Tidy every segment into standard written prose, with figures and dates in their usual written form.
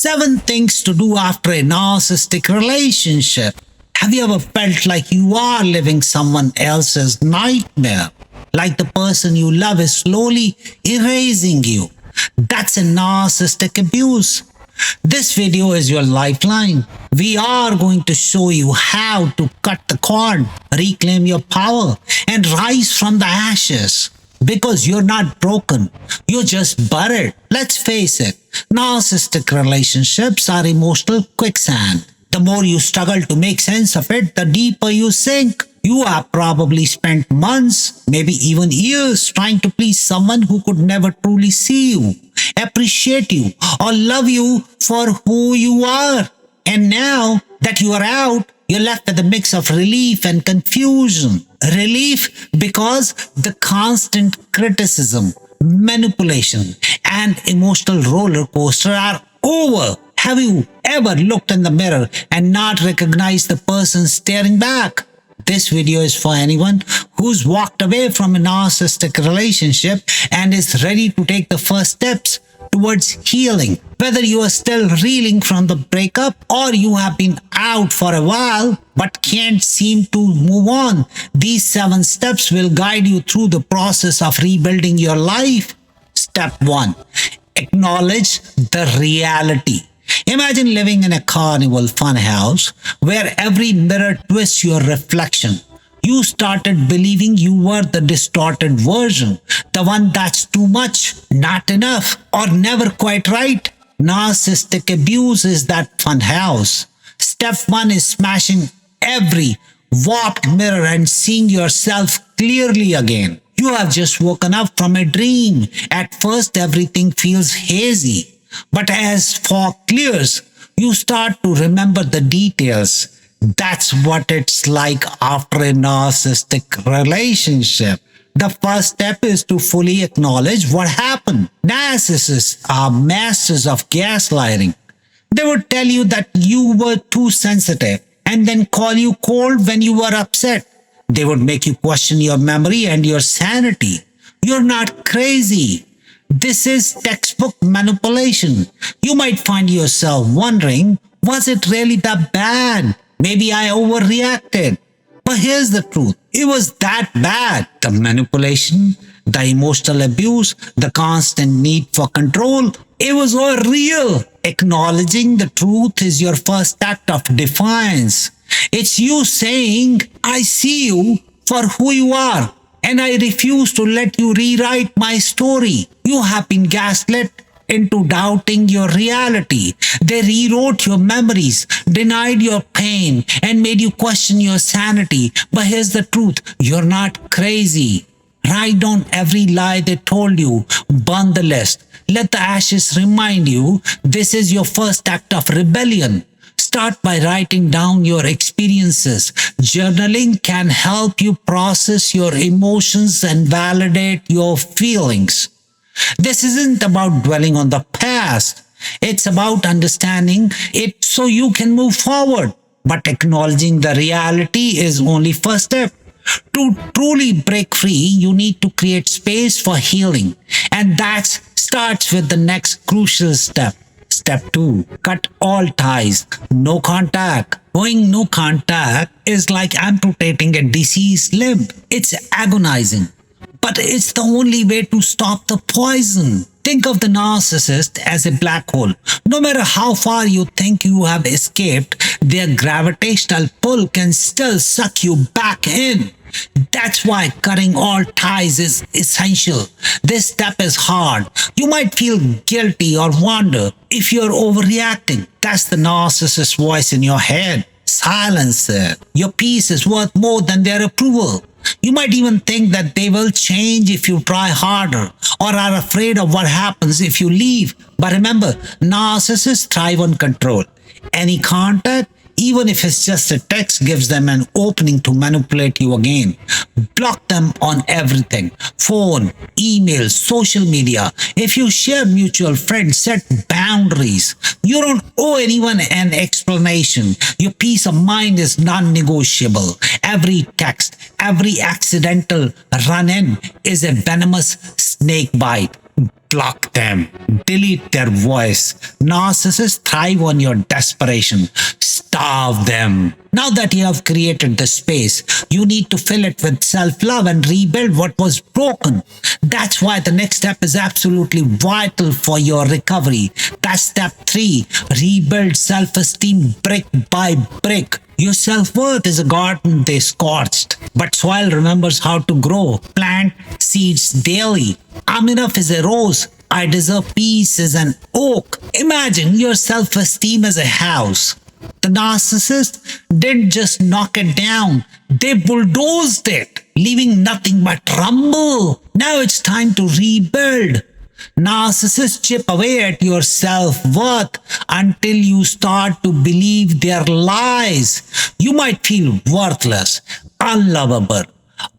7 things to do after a narcissistic relationship. Have you ever felt like you are living someone else's nightmare? Like the person you love is slowly erasing you? That's a narcissistic abuse. This video is your lifeline. We are going to show you how to cut the cord, reclaim your power, and rise from the ashes. Because you're not broken, you're just buried. Let's face it, narcissistic relationships are emotional quicksand. The more you struggle to make sense of it, the deeper you sink. You have probably spent months, maybe even years, trying to please someone who could never truly see you, appreciate you, or love you for who you are. And now that you are out, you're left with a mix of relief and confusion. Relief because the constant criticism, manipulation, and emotional roller coaster are over. Have you ever looked in the mirror and not recognized the person staring back? This video is for anyone who's walked away from a narcissistic relationship and is ready to take the first steps towards healing. Whether you are still reeling from the breakup or you have been out for a while but can't seem to move on, these 7 steps will guide you through the process of rebuilding your life. Step 1. Acknowledge the reality. Imagine living in a carnival funhouse where every mirror twists your reflection. You started believing you were the distorted version, the one that's too much, not enough, or never quite right. Narcissistic abuse is that funhouse. Step 1 is smashing every warped mirror and seeing yourself clearly again. You have just woken up from a dream. At first, everything feels hazy. But as fog clears, you start to remember the details. That's what it's like after a narcissistic relationship. The first step is to fully acknowledge what happened. Narcissists are masters of gaslighting. They would tell you that you were too sensitive and then call you cold when you were upset. They would make you question your memory and your sanity. You're not crazy. This is textbook manipulation. You might find yourself wondering, was it really that bad? Maybe I overreacted. But here's the truth. It was that bad. The manipulation, the emotional abuse, the constant need for control, it was all real. Acknowledging the truth is your first act of defiance. It's you saying, I see you for who you are, and I refuse to let you rewrite my story. You have been gaslit into doubting your reality. They rewrote your memories, denied your pain, and made you question your sanity. But here's the truth. You're not crazy. Write down every lie they told you. Burn the list. Let the ashes remind you this is your first act of rebellion. Start by writing down your experiences. Journaling can help you process your emotions and validate your feelings. This isn't about dwelling on the past. It's about understanding it so you can move forward. But acknowledging the reality is only first step. To truly break free, you need to create space for healing. And that starts with the next crucial step. Step 2. Cut all ties. No contact. Going no contact is like amputating a deceased limb. It's agonizing. But it's the only way to stop the poison. Think of the narcissist as a black hole. No matter how far you think you have escaped, their gravitational pull can still suck you back in. That's why cutting all ties is essential. This step is hard. You might feel guilty or wonder if you're overreacting. That's the narcissist voice in your head. Silence it. Your peace is worth more than their approval. You might even think that they will change if you try harder or are afraid of what happens if you leave. But remember, narcissists thrive on control. Any contact, even if it's just a text, gives them an opening to manipulate you again. Block them on everything. Phone, email, social media. If you share mutual friends, set boundaries. You don't owe anyone an explanation. Your peace of mind is non-negotiable. Every text, every accidental run-in is a venomous snake bite. block them, delete their voice. Narcissists thrive on your desperation. Starve them. Now that you have created the space, you need to fill it with self-love and rebuild what was broken. That's why the next step is absolutely vital for your recovery. That's step 3. Rebuild self-esteem brick by brick. Your self-worth is a garden they scorched, but soil remembers how to grow. Plant seeds daily. I'm enough is a rose. I deserve peace as an oak. Imagine your self-esteem as a house. The narcissist didn't just knock it down, they bulldozed it, leaving nothing but rubble. Now it's time to rebuild. Narcissists chip away at your self-worth until you start to believe their lies. You might feel worthless, unlovable,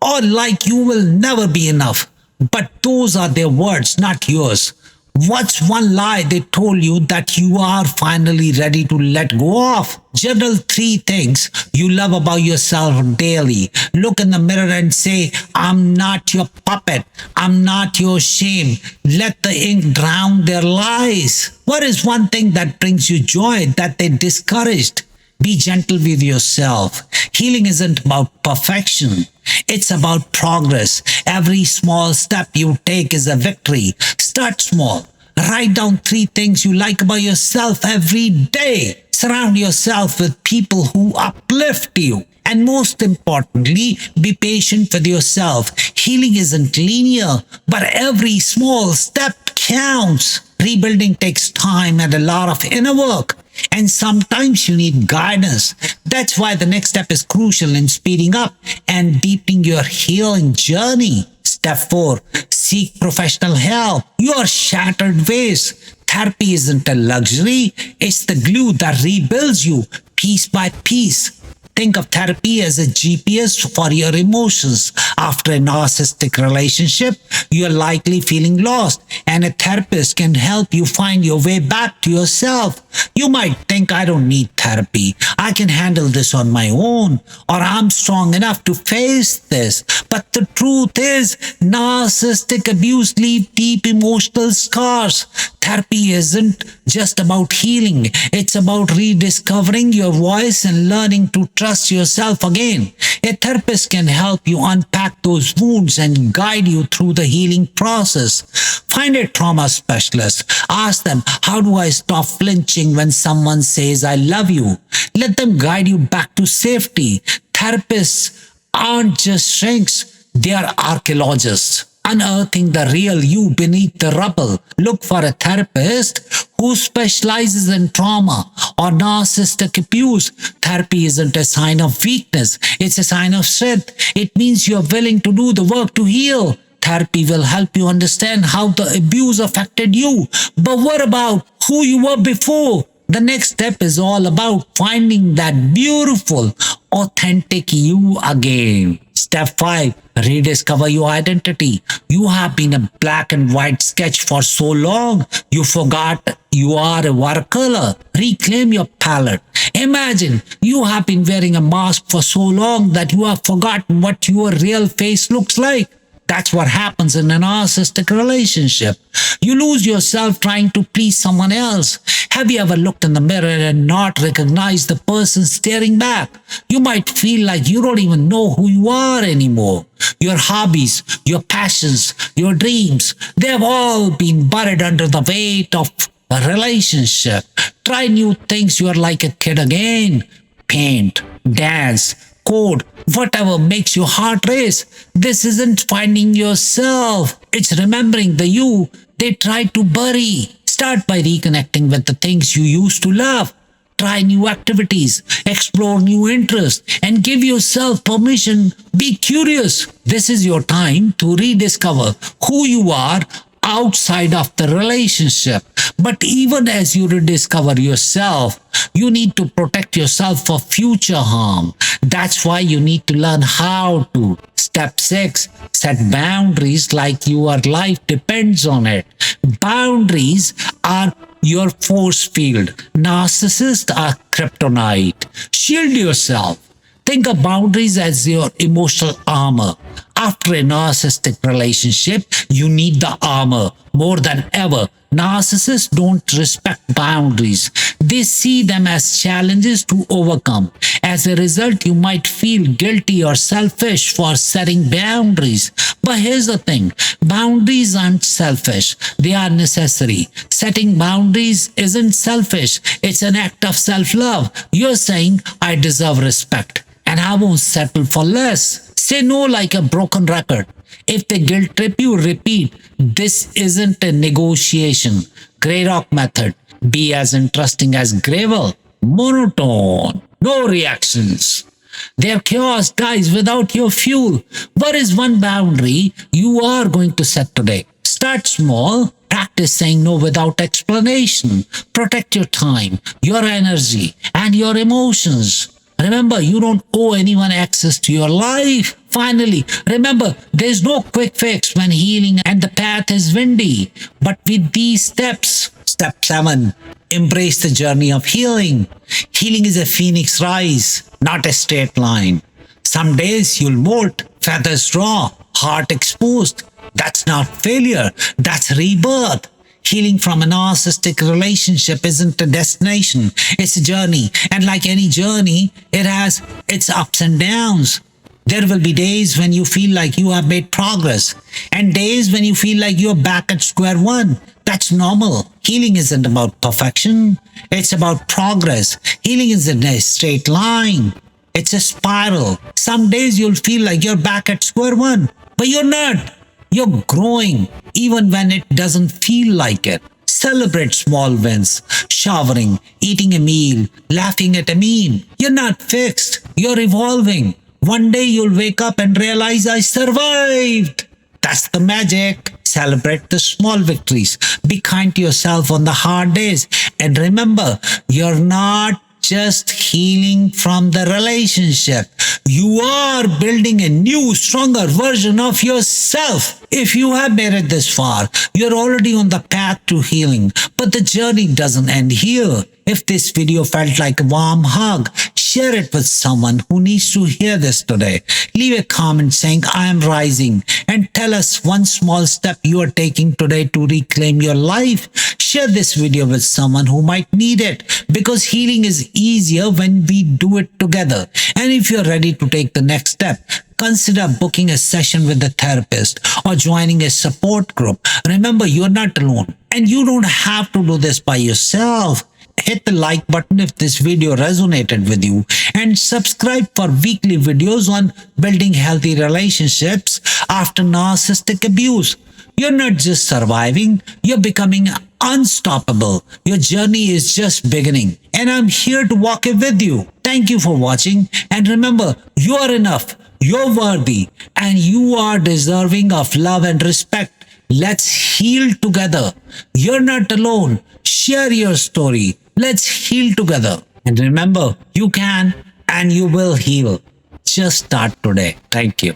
or like you will never be enough. But those are their words, not yours. What's one lie they told you that you are finally ready to let go of? Journal 3 things you love about yourself daily. Look in the mirror and say, I'm not your puppet. I'm not your shame. Let the ink drown their lies. What is one thing that brings you joy that they discouraged? Be gentle with yourself. Healing isn't about perfection. It's about progress. Every small step you take is a victory. Start small. Write down 3 things you like about yourself every day. Surround yourself with people who uplift you. And most importantly, be patient with yourself. Healing isn't linear, but every small step counts. Rebuilding takes time and a lot of inner work. And sometimes you need guidance. That's why the next step is crucial in speeding up and deepening your healing journey. Step 4. Seek professional help. Your shattered vase. Therapy isn't a luxury. It's the glue that rebuilds you piece by piece. Think of therapy as a GPS for your emotions. After a narcissistic relationship, you're likely feeling lost, and a therapist can help you find your way back to yourself. You might think, I don't need therapy. I can handle this on my own, or I'm strong enough to face this. But the truth is, narcissistic abuse leaves deep emotional scars. Therapy isn't just about healing. It's about rediscovering your voice and learning to trust yourself again. A therapist can help you unpack those wounds and guide you through the healing process. Find a trauma specialist. Ask them, how do I stop flinching when someone says, I love you? Let them guide you back to safety. Therapists aren't just shrinks, they are archaeologists. Unearthing the real you beneath the rubble. Look for a therapist who specializes in trauma or narcissistic abuse. Therapy isn't a sign of weakness. It's a sign of strength. It means you're willing to do the work to heal. Therapy will help you understand how the abuse affected you. But what about who you were before? The next step is all about finding that beautiful, authentic you again. Step 5. Rediscover your identity. You have been a black and white sketch for so long, you forgot you are a watercolor. Reclaim your palette. Imagine you have been wearing a mask for so long that you have forgotten what your real face looks like. That's what happens in a narcissistic relationship. You lose yourself trying to please someone else. Have you ever looked in the mirror and not recognized the person staring back? You might feel like you don't even know who you are anymore. Your hobbies, your passions, your dreams, they've all been buried under the weight of a relationship. Try new things. You're like a kid again. Paint, dance, code, whatever makes your heart race. This isn't finding yourself. It's remembering the you they tried to bury. Start by reconnecting with the things you used to love. Try new activities, explore new interests, and give yourself permission. Be curious. This is your time to rediscover who you are outside of the relationship. But even as you rediscover yourself, you need to protect yourself for future harm. That's why you need to learn how to. Step 6. Set boundaries like your life depends on it. Boundaries are your force field. Narcissists are kryptonite. Shield yourself. Think of boundaries as your emotional armor. After a narcissistic relationship, you need the armor more than ever. Narcissists don't respect boundaries. They see them as challenges to overcome. As a result, you might feel guilty or selfish for setting boundaries. But here's the thing, boundaries aren't selfish, they are necessary. Setting boundaries isn't selfish, it's an act of self love. You're saying, I deserve respect and I won't settle for less. Say no like a broken record. If they guilt trip you, repeat, this isn't a negotiation. Grey Rock method. Be as interesting as gravel. Monotone. No reactions. Their chaos dies without your fuel. What is one boundary you are going to set today? Start small. Practice saying no without explanation. Protect your time, your energy, and your emotions. Remember, you don't owe anyone access to your life. Finally, remember, there's no quick fix when healing and the path is windy. But with these steps, step 7, embrace the journey of healing. Healing is a phoenix rise, not a straight line. Some days you'll molt, feathers raw, heart exposed. That's not failure, that's rebirth. Healing from a narcissistic relationship isn't a destination, it's a journey. And like any journey, it has its ups and downs. There will be days when you feel like you have made progress, and days when you feel like you're back at square one. That's normal. Healing isn't about perfection, it's about progress. Healing isn't a straight line, it's a spiral. Some days you'll feel like you're back at square one, but you're not. You're growing, even when it doesn't feel like it. Celebrate small wins, showering, eating a meal, laughing at a meme. You're not fixed, you're evolving. One day you'll wake up and realize I survived. That's the magic. Celebrate the small victories. Be kind to yourself on the hard days. And remember, you're not just healing from the relationship. You are building a new, stronger version of yourself. If you have made it this far, you're already on the path to healing. But the journey doesn't end here. If this video felt like a warm hug, share it with someone who needs to hear this today. Leave a comment saying, I am rising, and tell us one small step you are taking today to reclaim your life. Share this video with someone who might need it, because healing is easier when we do it together. And if you're ready to take the next step, consider booking a session with a therapist or joining a support group. Remember, you're not alone, and you don't have to do this by yourself. Hit the like button if this video resonated with you, and subscribe for weekly videos on building healthy relationships after narcissistic abuse. You're not just surviving, you're becoming unstoppable. Your journey is just beginning, and I'm here to walk it with you. Thank you for watching, and remember, you are enough, you're worthy, and you are deserving of love and respect. Let's heal together. You're not alone. Share your story. Let's heal together. And remember, you can and you will heal. Just start today. Thank you.